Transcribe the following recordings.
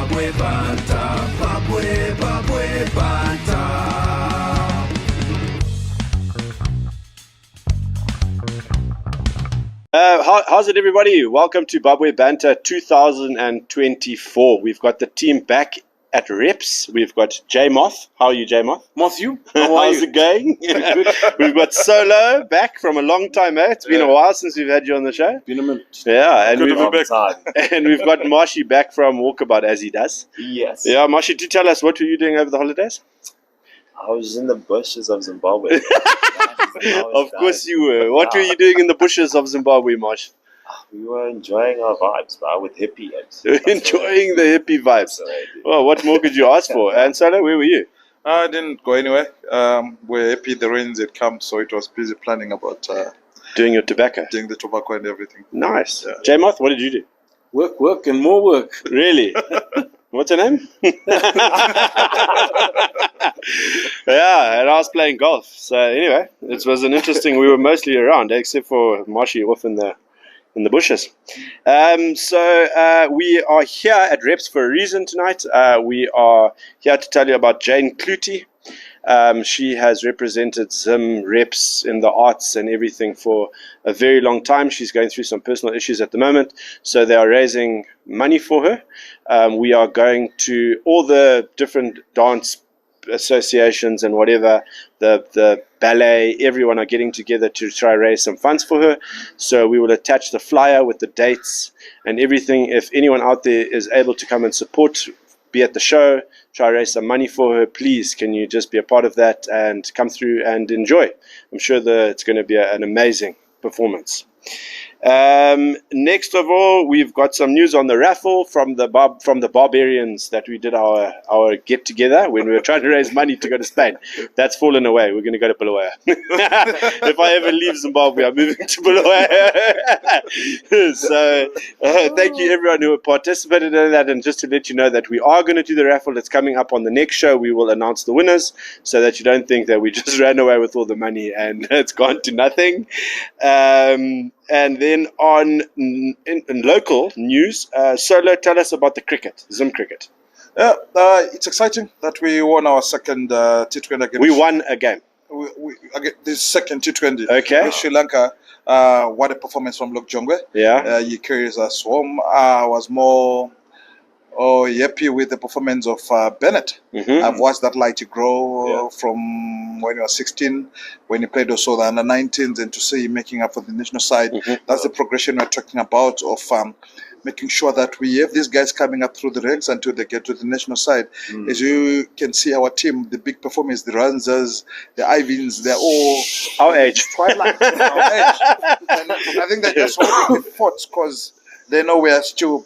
Babwe Banter, Babwe Banter. How's it, everybody? Welcome to Babwe Banter 2024. We've got the team back at reps. We've got J Moth. How are you, J Moth? Moth, you? How are How's you? it going? We've got Solo back from a long time. It's been a while since we've had you on the show. Been a minute. Yeah, and Good to we've be back. and we've got Marshy back from Walkabout, as he does. Yes. Yeah, Marshy, do tell us, what were you doing over the holidays? I was in the bushes of Zimbabwe. Of course you were. What were you doing in the bushes of Zimbabwe, Marsh? We were enjoying our vibes, bro, with hippie. Enjoying the hippie vibes. Well, what more could you ask for? And Solo, where were you? I didn't go anywhere. We're happy the rains had come, so it was busy planning about Doing your tobacco. doing the tobacco and everything. Nice. Yeah. J-Moth, what did you do? Work, and more work. Really? What's her name? Yeah, and I was playing golf. So anyway, it was an interesting. We were mostly around, except for Marshy off in the bushes. So we are here at Reps for a reason tonight. We are here to tell you about Jane Clutie. She has represented Zim Reps in the arts and everything for a very long time. She's going through some personal issues at the moment, so they are raising money for her. We are going to all the different dance associations and whatever, the ballet, everyone are getting together to try raise some funds for her. So we will attach the flyer with the dates and everything. If anyone out there is able to come and support, be at the show, try raise some money for her, please can you just be a part of that and come through and enjoy. I'm sure that it's going to be an amazing performance. Next of all, we've got some news on the raffle from the Barbarians that we did our get together when we were trying to raise money to go to Spain. That's fallen away. We're going to go to Bulawayo. If I ever leave Zimbabwe, I'm moving to Bulawayo. So thank you everyone who participated in that, and just to let you know that we are going to do the raffle. It's coming up on the next show. We will announce the winners so that you don't think that we just ran away with all the money and it's gone to nothing. And then on in local news, Solo, tell us about the cricket, Zim cricket. Yeah, it's exciting that we won our second T20 against. We won a game. Again, this second T20. Okay. With Sri Lanka. What a performance from Lok Jongwe. Yeah. He carries us home. I was more happy with the performance of Bennett. Mm-hmm. I've watched that light grow from when he was 16, when he played also the under-19s, and to see him making up for the national side. Mm-hmm. That's the progression we're talking about of making sure that we have these guys coming up through the ranks until they get to the national side. As you can see, our team, the big performers, the Ranzas, the Ivins, they're all Our age. twilight. Our age. And I think they just want to fought because they know we are still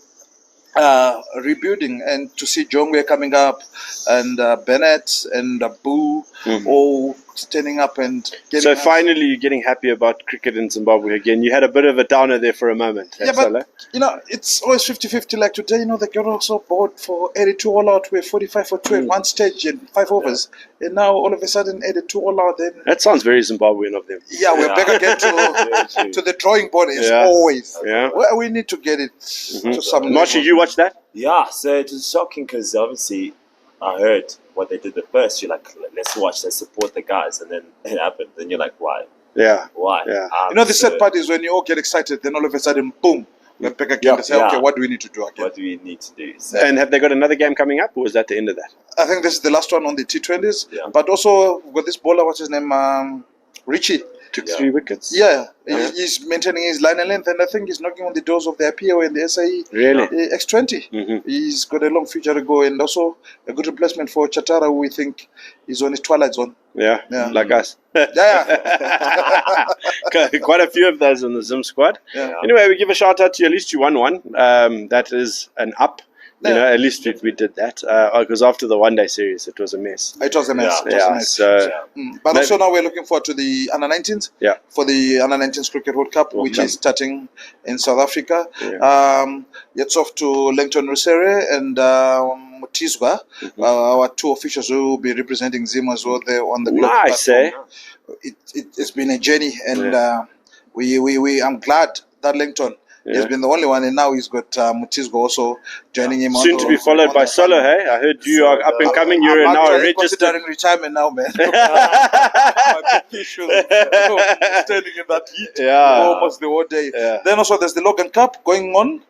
rebuilding, and to see Jongwe coming up and Bennett and Boo all standing up and getting So us. finally you're getting happy about cricket in Zimbabwe again. You had a bit of a downer there for a moment. Yeah, Solo? but it's always 50-50. Like today, they got also bought for 82 all out with 45 for 2 at one stage and 5 overs, and now all of a sudden 82 all out. Then That sounds very Zimbabwean of them. we're back again to the drawing board as Yeah. always. Yeah. Well, we need to get it to some Marshy, level. you watch that? Yeah, so it was shocking because obviously I heard what they did the first. You're like, let's watch, let's support the guys. And then it happened. Then you're like, why? Yeah. Why? Yeah. The sad part is when you all get excited, then all of a sudden, boom, we're back again to say, Yeah. okay, what do we need to do again? What do we need to do? So, And have they got another game coming up, or is that the end of that? I think this is the last one on the T20s. Yeah. But also, we've got this bowler, what's his name? Richie. Took Yeah. 3 wickets. Yeah, he's maintaining his line and length, and I think he's knocking on the doors of the IPO and the SAE. Really? X20. Mhm. He's got a long future to go, and also a good replacement for Chatara, who we think is on his twilight zone. Yeah. Yeah. Like us. Yeah. Quite a few of those in the Zim squad. Yeah. Anyway, we give a shout out to at least you won one. That is an up. At least we did that. Because after the one-day series, it was a mess. It was a mess. Yeah. It was a mess. So But also now we're looking forward to the under-19s. Yeah. For the under-19s Cricket World Cup, which Cup. is starting in South Africa. Yeah. It's off to Langton Rusere and Tizwa, our 2 officials who will be representing Zim as well there on the global nice, eh? platform. It's been a journey, and I'm glad that Langton He's been the only one, and now he's got Mutizgo also joining him. Soon to be followed by Solo, hey? I heard you are up and coming. You're I'm now actually registered. considering retirement now, man. My petition, standing in that heat almost the whole day. Yeah. Then also there's the Logan Cup going on,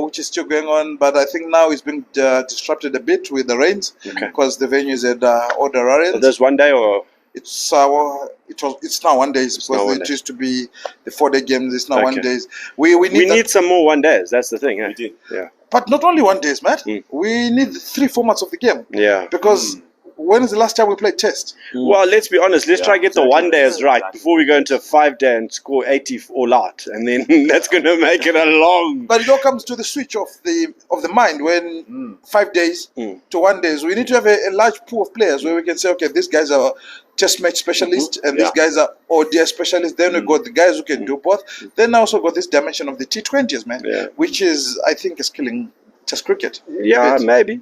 which is still going on, but I think now it's been disrupted a bit with the rains because the venue is at Order Arians. There's one day or it's now 1 day because it used to be the 4-day games. It's now 1 day. We need some more 1 days. That's the thing. We do. Yeah. But not only 1 days, Matt. We need 3 formats of the game. Yeah. Because when is the last time we played test? Well, let's be honest. Let's try to get the 1 days right before we go into a 5-day and score 80 all out, and then that's going to make it a long. But it all comes to the switch of the mind when 5 days to 1 day. We need to have a large pool of players where we can say, okay, these guys are test match specialists and these guys are ODI specialists. Then we got the guys who can do both. Then I also got this dimension of the T20s, man, which is, I think, is killing test cricket. Yeah, maybe.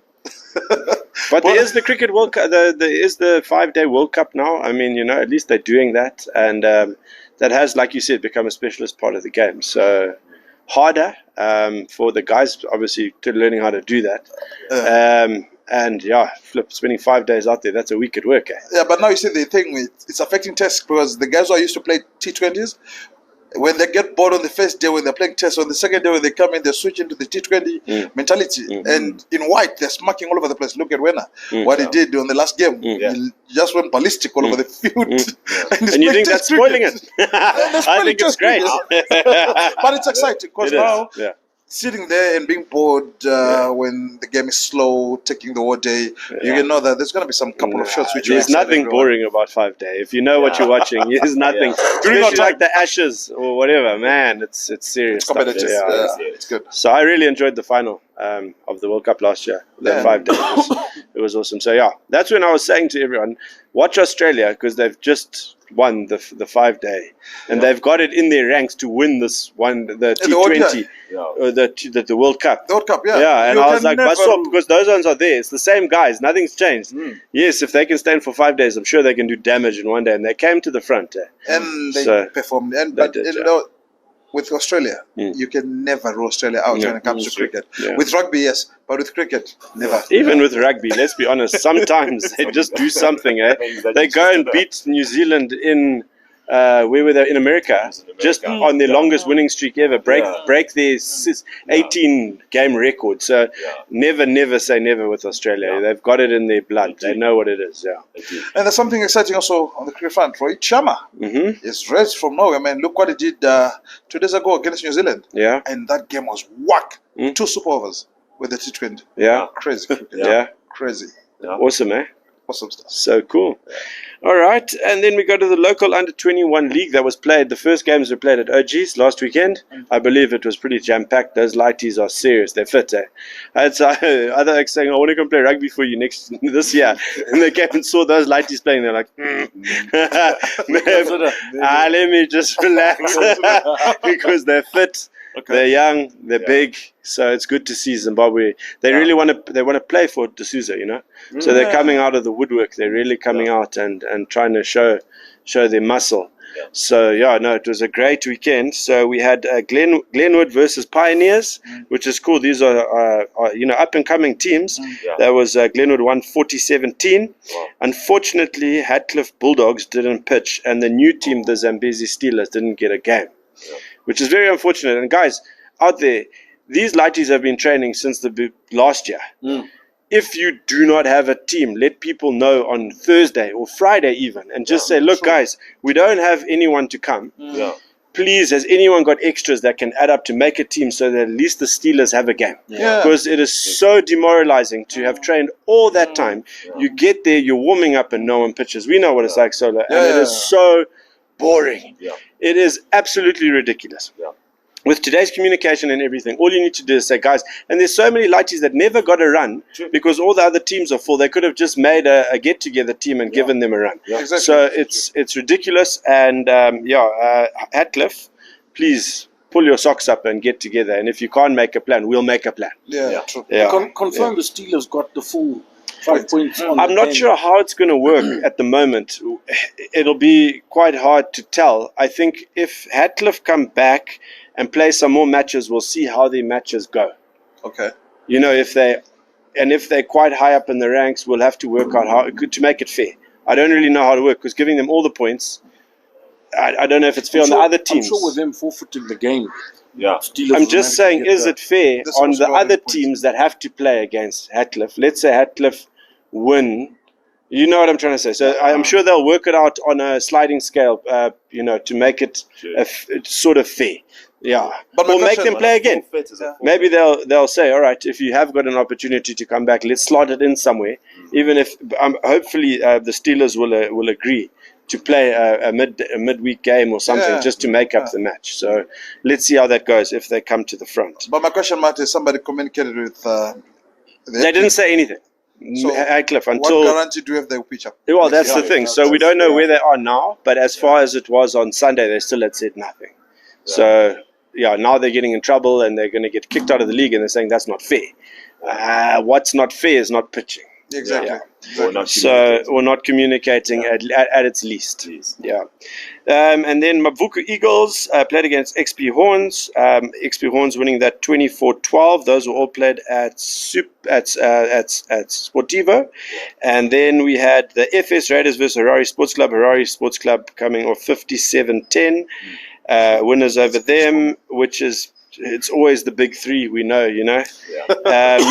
But there is the Cricket World Cup. There is the 5-day World Cup now. I mean, at least they're doing that, and that has, like you said, become a specialist part of the game. So harder for the guys, obviously, to learning how to do that. And spending 5 days out there—that's a week at work. Yeah, but now you see the thing; it's affecting tests because the guys who are used to play T20s. When they get bored on the first day when they're playing tests, on the second day when they come in, they switch into the T20 mentality. And in white, they're smacking all over the place. Look at Werner, what he did on the last game. He just went ballistic all over the field. And you think that's spoiling it? I think it's great. But it's exciting because now sitting there and being bored when the game is slow, taking the whole day, you can know that there's going to be some couple of shots which there's nothing boring about 5-day. If you know what you're watching, there's nothing. Especially like the Ashes or whatever, man, it's serious. It's competitive. Stuff. It's good. So I really enjoyed the final of the World Cup last year. That 5 days, it was awesome. So that's when I was saying to everyone, watch Australia because they've just won the 5-day, and they've got it in their ranks to win this one, the T20, or the World Cup. The World Cup, and I was like, because those ones are there. It's the same guys. Nothing's changed. Yes, if they can stand for 5 days, I'm sure they can do damage in 1 day. And they came to the front, and they performed. But with Australia, you can never rule Australia out when it comes to cricket. With rugby, yes, but with cricket, never. Even with rugby, let's be honest, sometimes they just do something. They go and beat New Zealand in where were they? In America, just on their longest winning streak ever, break their 18 game record. So never say never with Australia. They've got it in their blood. They know what it is. And there's something exciting also on the cricket front. Rohit Sharma is raised from Norway. Man, look what he did 2 days ago against New Zealand. And that game was whack. 2 super overs with the T20. Crazy cricket. Crazy. Awesome, Awesome stuff. So cool. All right, and then we go to the local under-21 league that was played. The first games were played at OG's last weekend. I believe it was pretty jam-packed. Those lighties are serious. They're fit, I had other ex saying, I want to come play rugby for you this year. And they came and saw those lighties playing. They're like, let me just relax. Because they're fit. They're young, they're big, so it's good to see Zimbabwe. They really want to play for D'Souza, So they're coming out of the woodwork. They're really coming out and trying to show their muscle. So it was a great weekend. So we had Glenwood versus Pioneers, which is cool. These are up and coming teams. That was Glenwood won 40-17. Unfortunately, Hatcliffe Bulldogs didn't pitch, and the new team, the Zambezi Steelers, didn't get a game. Which is very unfortunate. And guys, out there, these lighties have been training since the last year. If you do not have a team, let people know on Thursday or Friday even, and just say, look, guys, we don't have anyone to come. Please, has anyone got extras that can add up to make a team so that at least the Steelers have a game? Because it is so demoralizing to have trained all that time. You get there, you're warming up and no one pitches. We know what it's like, Solo. And it is so boring. It is absolutely ridiculous. With today's communication and everything, all you need to do is say, guys, and there's so many lighties that never got a run because all the other teams are full. They could have just made a get-together team and given them a run. So it's ridiculous. And Hatcliffe, please pull your socks up and get together. And if you can't make a plan, we'll make a plan. Confirm the Steelers got the full 5 points on I'm the not 10. sure how it's going to work at the moment. It'll be quite hard to tell. I think if Hatcliffe come back and play some more matches, we'll see how the matches go. Okay. You know, if they're quite high up in the ranks, we'll have to work out how to make it fair. I don't really know how to work because giving them all the points, I don't know if it's fair on the other teams. I'm sure with them forfeiting the game, Yeah. Steelers I'm just saying, is it fair This on was the about other the points. teams that have to play against Hatcliffe? Let's say Hatcliffe win. You know what I'm trying to say. So I'm sure they'll work it out on a sliding scale, to make it sort of fair. Yeah. But my Or make question- them play again. Forfeit is a forfeit. Maybe they'll say, all right, if you have got an opportunity to come back, let's slot it in somewhere. Even if hopefully the Steelers will agree to play a midweek game or something just to make up the match. So let's see how that goes if they come to the front. But my question, Matt, is somebody communicated with They didn't say anything. So Hatcliffe what until guarantee do you have they will pitch up? well, that's the thing. So we don't know yeah. where they are now, but as far as it was on Sunday, they still had said nothing. So now they're getting in trouble and they're going to get kicked out of the league, and they're saying that's not fair. What's not fair is not pitching. Exactly. Yeah. Or not We're not communicating at its least. Yeah. And then Mavuku Eagles played against XP Horns. XP Horns winning that 24-12. Those were all played at Sportivo. And then we had the FS Raiders versus Harare Sports Club. Harare Sports Club coming off 57-10. Winners over them, which is it's always the big three we know,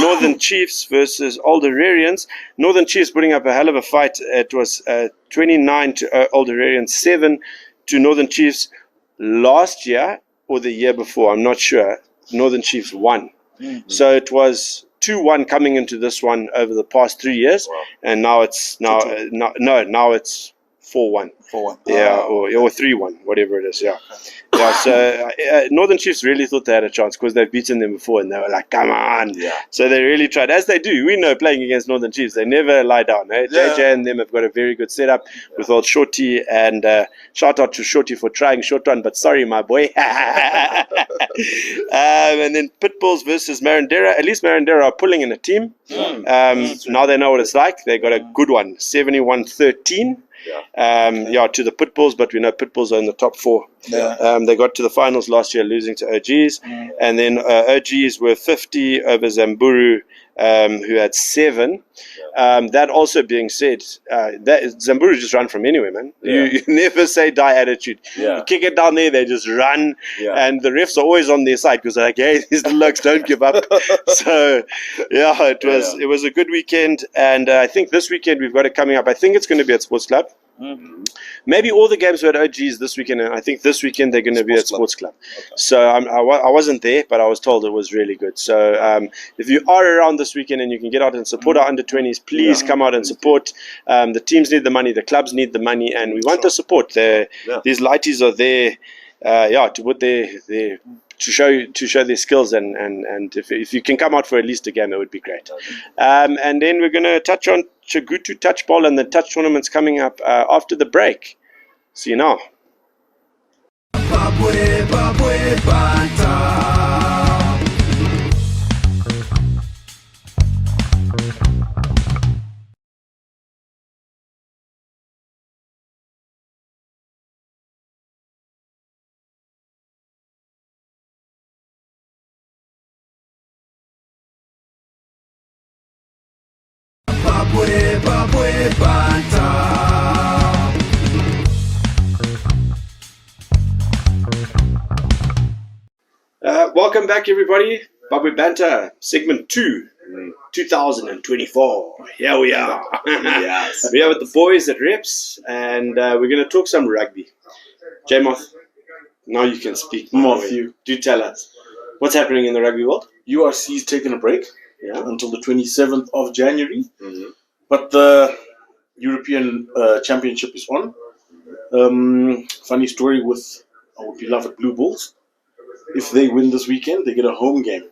Northern Chiefs versus Alderarians. Northern Chiefs putting up a hell of a fight. It was 29 to Alderarians 7 to Northern Chiefs last year or the year before. I'm not sure. Northern Chiefs won. So it was 2-1 coming into this one over the past 3 years, and now it's now it's 4-1. 4-1. Yeah, or 3-1, whatever it is. Yeah. So Northern Chiefs really thought they had a chance because they've beaten them before, and they were like, "Come on!" Yeah. So they really tried, as they do. We know playing against Northern Chiefs, they never lie down. JJ and them have got a very good setup with old Shorty, and shout out to Shorty for trying short one, but sorry, my boy. And then Pitbulls versus Marandera. At least Marandera are pulling in a team. Now they know what it's like. They got a good one, 71-13. To the Pitbulls, but we know Pitbulls are in the top 4. They got to the finals last year, losing to OGs, and then OGs were 50 over Zamburu, who had 7. That also being said, that Zamburu just run from anywhere, man. You never say die attitude. You kick it down there, they just run, and the refs are always on their side because they're like, hey, these looks don't give up. So it was a good weekend, and I think this weekend we've got it coming up. I think it's going to be at Sports Club. Maybe all the games were at OGs this weekend, and I think this weekend they're going to be at Sports Club. Okay. So I wasn't there, but I was told it was really good. So if you are around this weekend and you can get out and support our under-20s, please come out and support. The teams need the money, the clubs need the money, and we want the support. These lighties are there, to put their to show their skills, and if you can come out for at least a game, it would be great. And then we're going to touch on Chagutu touch ball and the touch tournaments coming up after the break. See you now. Babwe, Banter. Babwe, Banter. Welcome back, everybody. Babwe Banter, segment 2, 2024. Here we are. Yes. We're here with the boys at Reps, and we're going to talk some rugby. J-Moth, now you can speak. Matthew, do tell us what's happening in the rugby world. URC is taking a break until the 27th of January, but the European Championship is on. Funny story with our beloved Blue Bulls. If they win this weekend, they get a home game.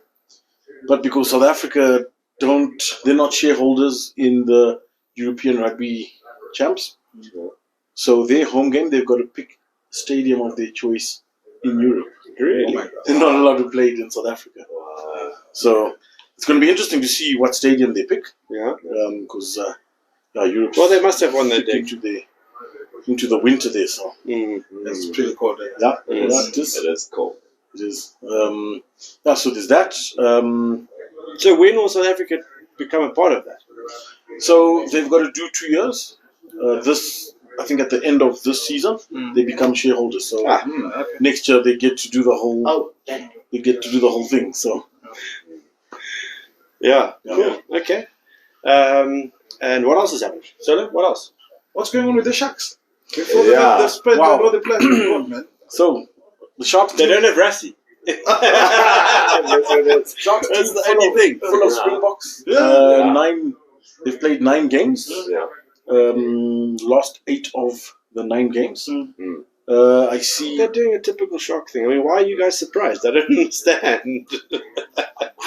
But because South Africa they're not shareholders in the European Rugby Champs, so their home game, they've got to pick stadium of their choice in Europe. Really? They're not allowed to play it in South Africa. So it's going to be interesting to see what stadium they pick. Yeah. Because Europe. Well, they must have won that day. Into the winter there, so That's pretty cool. yeah, It is. it is. It is cool. It is. So there's that. So when will South Africa become a part of that? So they've got to do 2 years. I think at the end of this season, they become shareholders. So next year they get to do the whole. They get to do the whole thing. So Yeah. Yeah. Cool. Okay. And what else is happening? Solo, what else? What's going on with the Sharks? Before Yeah. they've spent Wow. all the players in the world, man. so the Sharks. They don't have Rassie. Sharks That's team the only thing. full of Springboks. Yeah. 9. They've played 9 games. Yeah. Lost 8 of the 9 games. I see. They're doing a typical shock thing. I mean, why are you guys surprised? I don't understand.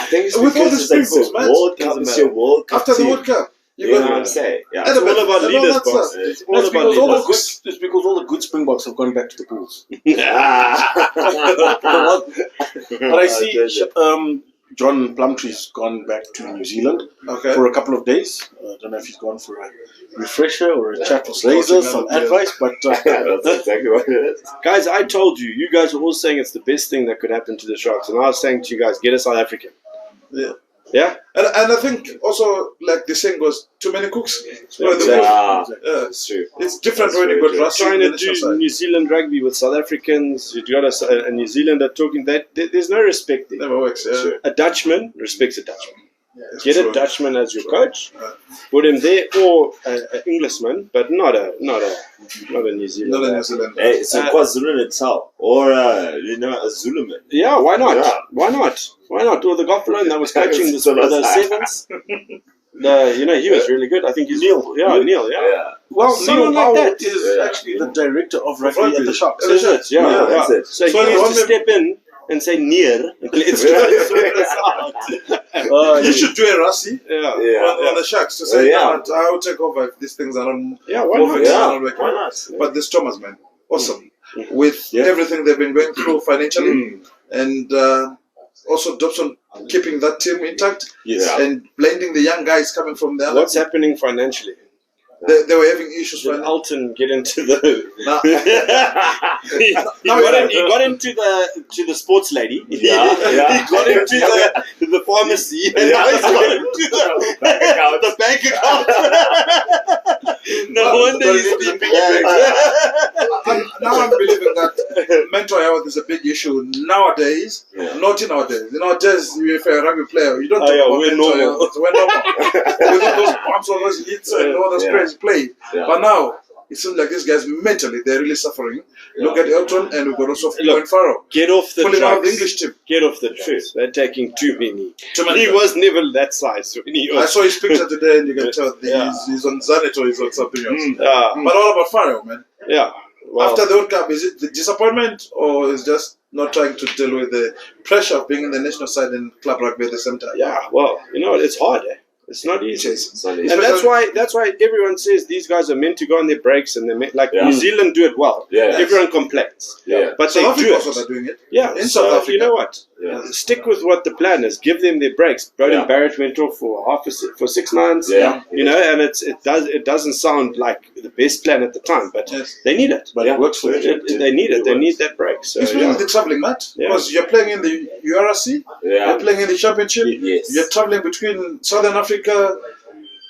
I think it's With all because the it's like Springboks, man. World Cup. Doesn't It's matter. your World Cup After the team. World Cup, you You know got what I'm saying? Yeah. It's all about and all leaders, that boss. stuff. It's all That's about because all the leaders. good. It's because all the good Springboks have gone back to the pools. But I see John Plumtree's gone back to New Zealand Okay. for a couple of days. I don't know if he's gone for a refresher or a chat with Razor, some Yeah. advice, but That's exactly what it is. Guys, I told you. You guys were all saying it's the best thing that could happen to the Sharks. And I was saying to you guys, get a South African. Yeah. Yeah? And I think also, like the saying goes, too many cooks. spoil the Exactly. food. Yeah, Yeah. it's true. It's different That's when you very got true. Russia Trying in to the national do side. New Zealand rugby with South Africans. You got a New Zealander talking that. There's no respect there. Never works. Yeah. A Dutchman respects a Dutchman. It's Get true. a Dutchman as your coach, put him there, or an Englishman, but not a New Not a Zealander. New Zealand. Hey, it's a KwaZulu Natal or a Zuluman. Yeah, why not? Yeah. Why not? Why not? Or the Goffalone that was coaching the sevens. He was really good. I think he's Neil. Yeah, Neil. Yeah. Yeah. well, Someone Neil like Powell that. is Yeah. actually the director of rugby rugby. at the Sharks. Is it? Yeah, Yeah, that's it. So So he needs one to of- step in and say near. Let's try to sort this out. You should do a Rassi Yeah. Yeah. on the Sharks to say, Yeah. no, I will take over if these things are not Yeah, why moving, not? are Yeah. not working. Why not? But the Stormers, man, awesome. With everything they've been going through financially, and also Dobson keeping that team intact, Yes. and blending the young guys coming from the other. What's happening financially? They were having issues Did financially. Alton get into the? Now, he got into the sports lady. Yeah, yeah. He got into the pharmacy. And now he's got into the bank account. No wonder he's sleeping. now I'm believing that mental health is a big issue nowadays. Not in our days. In our days, if you're a rugby player, you don't talk about we're mental normal. health. We're normal. With all those bumps, all those hits, and all those crazy play. Yeah. But now, it seems like these guys mentally, they're really suffering. Look at Elton, and we've got also Owen Farrell. Get off the Pulling out the drugs. English team. Get off the drugs. They're taking too many. Too many He drugs. was never that size when he I was. saw his picture today, and you can tell Yeah. he's on Zanet or he's on something else. Yeah. But all about Farrell, man. Yeah. Well, After the World Cup, is it the disappointment or is just not trying to deal with the pressure of being in the national side and club rugby at the same time? yeah. Well, it's hard. It's not easy. Sunday. And that's why everyone says these guys are meant to go on their breaks and they're like Yeah. New Zealand do it well. Yeah. Everyone complains. Yeah. But South they Africa do also it. are doing it. Yeah. In So, South Africa. you know what? Yeah. Stick with what the plan is. Give them their breaks. Broden Yeah. Barrett went off for for 6 months. Yeah. And it doesn't sound like the best plan at the time, but Yes. they need it. But it works for them. They need it. They need that break. So It's really the travelling, Matt. Yeah. Because you're playing in the URC, Yeah. you're playing in the Championship, Yes. you're travelling between Southern Africa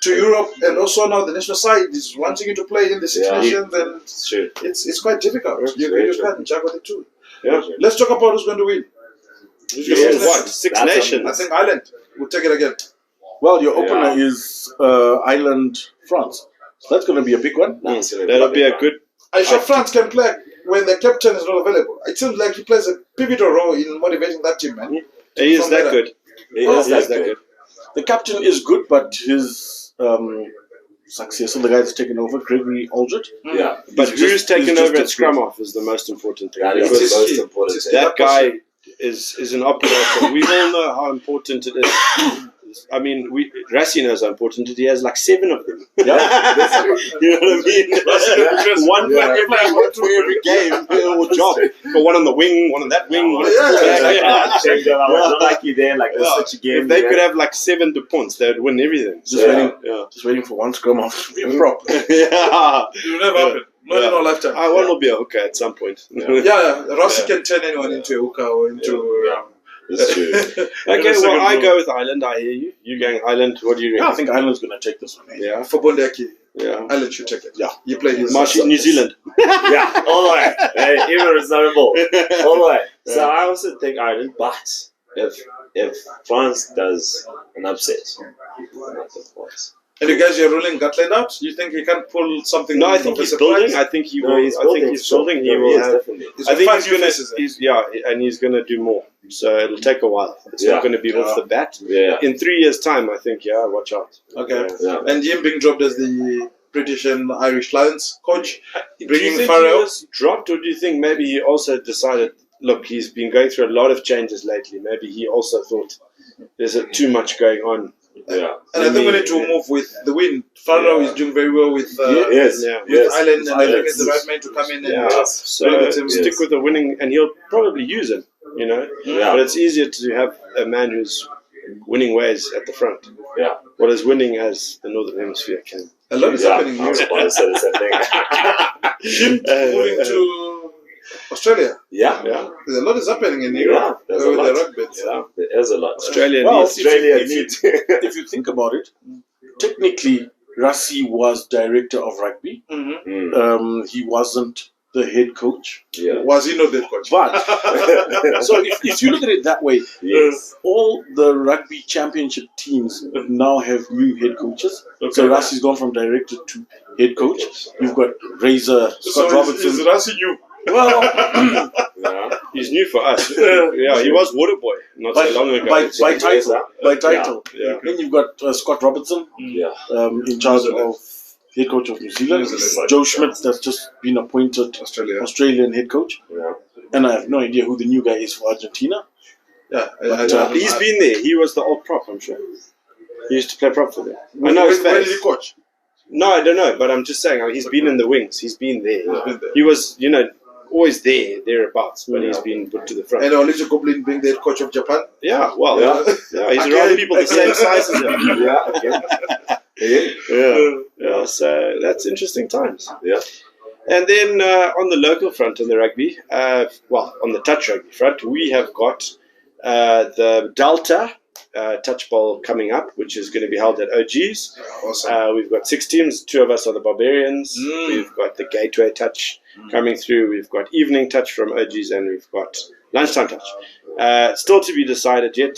to Europe, and also now the national side is wanting you to play in the Six Yeah. Nations, and It's true. it's quite difficult. You very true. can't juggle the two. yeah. Let's talk about who's going to win. Yes. What? Six That's Nations. I think Ireland will take it again. Well, your opener Yeah. is Ireland, France. So that's going to be a big one. That'll be a good. I'm sure France can play when the captain is not available. It seems like he plays a pivotal role in motivating that team, man. He is From that there. good. It He is is that good. The captain is good, but his successor, the guy that's taken over, Gregory Aldred, Yeah. But He's who's just- taken he's just over at a scrum off is the most important thing. That is Because the most it's- important it's- thing. that guy is an operator. We all know how important it is I mean, Rassi knows how important it is. He has like 7 of them. Yeah. You know what I mean? One for every game or job. Got one on the wing, one on that wing. One Change them out. Not like you there, like there's such a game. If they could have like 7 DuPonts, they would win everything. Just waiting for one scrum off to be a prop. Yeah. It will never happen. Not in our lifetime. One will be a hooker at some point. Rossi can turn anyone into a hooker or into. That's true. Okay, well, I go with Ireland. I hear you. You going Ireland? What do you reckon? I think Ireland's going to take this one. Yeah. For Bondeki, Yeah. Ireland should take it. Yeah. You played his. Marshy, New Zealand. Yeah, all the way. Hey, irreversible. All the way. So I also think Ireland, but if France does an upset, not the France. And you guys, you're ruling Gatland out? You think he can pull something? No, I think of a he's surprise? building. I think he will. I think he's building. He will have. Definitely. He's I got think 5 he's new gonna. faces, eh? He's gonna do more. So it'll take a while. It's not going to be off the bat. Yeah. In 3 years' time, I think. Yeah, watch out. Okay. Yeah. And him being dropped as the British and Irish Lions coach, Do you bringing think he Farrell. was dropped, or do you think maybe he also decided? Look, he's been going through a lot of changes lately. Maybe he also thought there's too much going on. Yeah. And I think we need to move with the win. Farrell is doing very well with Yes. Yeah. with Ireland, and I think Yes. it's the right man to come in and Yeah. So bring the team. stick with the winning, and he'll probably use him. You know. Yeah. But it's easier to have a man who's winning ways at the front. Yeah. What as winning as the Northern Hemisphere can. A lot is happening I was here. about to say the same thing. Moving to Australia. Yeah. Yeah. There's a lot is happening in Yeah, Europe there's with a the lot. rugby. Yeah, there is a lot. Australia Well, needs. Australia if you- needs. If you think about it, technically, Rassi was director of rugby. Mm-hmm. He wasn't the head coach. Yeah. Was he not that coach? But, so if you look at it that way, Yes. all the rugby championship teams now have new head coaches. So Rassi's gone from director to head coach. You've got Razor, Scott Robertson. Is Rassi you? Well, Yeah. He's new for us. Yeah, he was Waterboy not so long ago. by title. Yeah. Then you've got Scott Robertson Yeah. in charge of head coach of New Zealand. New Zealand. Joe Schmidt that's just been appointed Australia. Australian head coach. Yeah. And I have no idea who the new guy is for Argentina. Yeah, He's been there. He was the old prop, I'm sure. He used to play prop for them. I know Where his did face. he coach? No, I don't know, but I'm just saying he's been in the wings. He's been there. He's been there. He was, always thereabouts, but he's been put to the front. And Oliver Goblin being the head coach of Japan. Yeah, well, Yeah. he's around people the same size as him. Yeah. Okay. Yeah, so that's interesting times. Yeah. And then on the local front in the rugby, on the touch rugby front, we have got the Delta touch bowl coming up, which is going to be held at OG's. Awesome. We've got 6 teams. 2 of us are the Barbarians. We've got the Gateway touch coming through. We've got evening touch from OG's, and we've got lunchtime touch. Still to be decided yet.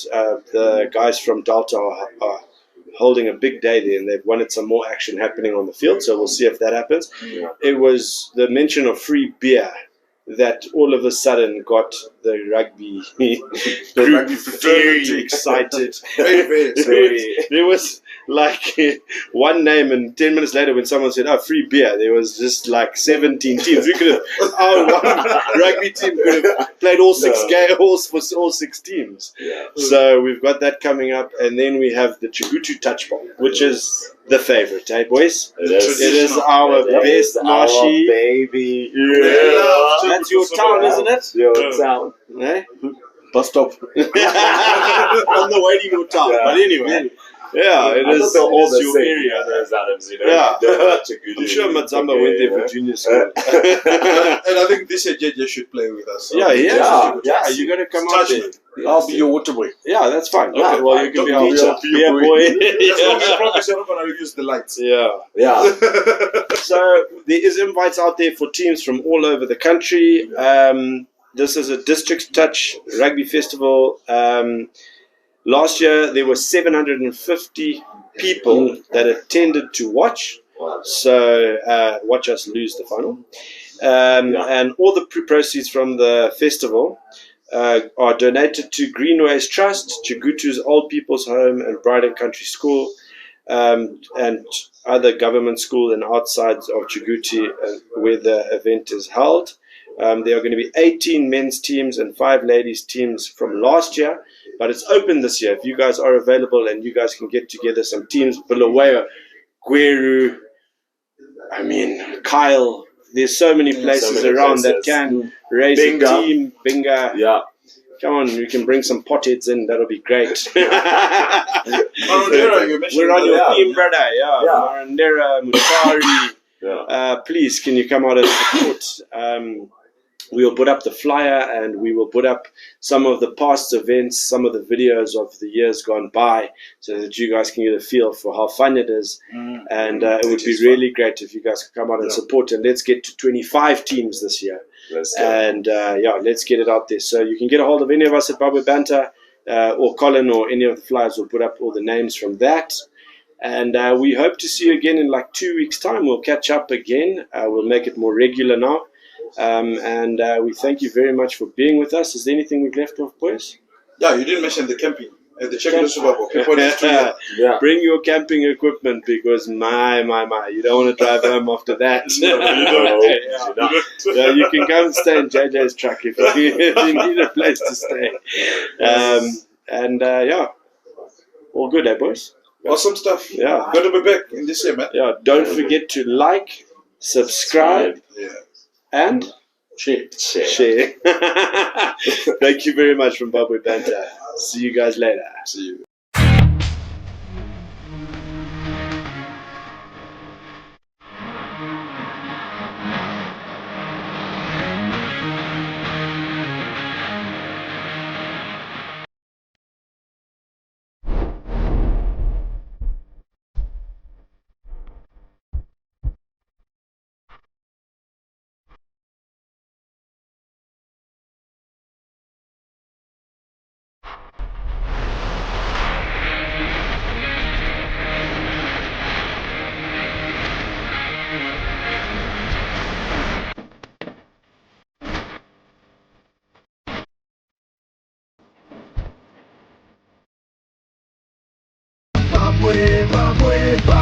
The guys from Delta are holding a big day there, and they've wanted some more action happening on the field, so we'll see if that happens. Yeah. It was the mention of free beer that all of a sudden got the rugby group very excited. Very. There was like one name, and 10 minutes later when someone said, free beer, there was just like 17 teams. We could have, our one rugby team could have played all 6 games for all 6 teams. Yeah. So we've got that coming up, and then we have the Chigutu Touch Ball, which is the favorite, eh, boys? It is. It is our best Marshy. Baby. Yeah. That's your town, isn't it? Your town. Eh? Bus stop. On the way to your town. Yeah. But anyway, yeah, it I is, thought they're all it is the your same, area. Those Adams, Yeah. They're not too good. I'm sure Matsamba went there for junior school. And I think this year JJ should play with us. So. Yeah, Yeah. you're going to come Touch out there. me. I'll be your water boy. Yeah, that's fine. Yeah, Okay, well, you can be our I'll beer boy. As long as you promise you're not going to use the lights. Yeah. Yeah. So there is invites out there for teams from all over the country. This is a district touch rugby festival. Last year there were 750 people that attended to watch. So watch us lose the final. And all the proceeds from the festival are donated to Greenways Trust, Chigutu's Old People's Home and Bride Country School, and other government schools and outsides of Chiguti where the event is held. There are going to be 18 men's teams and 5 ladies teams from last year, but it's open this year. If you guys are available and you guys can get together some teams, Bulawayo, Gweru, Kyle, there's so many places around that can raise Binga. a team. Binga. Yeah. Come on, you can bring some potheads in. That'll be great. Marondera, you mentioned We're on your Yeah. team, brother. Yeah. Marondera, Mutari. Yeah. Please, can you come out and support? We will put up the flyer and we will put up some of the past events, some of the videos of the years gone by, so that you guys can get a feel for how fun it is. And it would be really great if you guys could come out and support. And let's get to 25 teams this year. Let's go. And let's get it out there. So you can get a hold of any of us at Babwe Banter or Colin or any of the flyers. We'll put up all the names from that. And we hope to see you again in like 2 weeks' time. We'll catch up again. We'll make it more regular now. And we thank you very much for being with us. Is there anything we've left off, boys? Yeah, you didn't mention the camping at the Czechoslovakia. People need to Yeah. Bring your camping equipment because my, you don't want to drive home after that. No. You can come and stay in JJ's truck if you need a place to stay. All good, eh, boys? awesome stuff. Yeah. Good to be back in this year, man. Yeah, don't forget to like, subscribe, Yeah. and share. Thank you very much from Babwe Banter. See you guys later. See you. Babwe, Babwe, Babwe.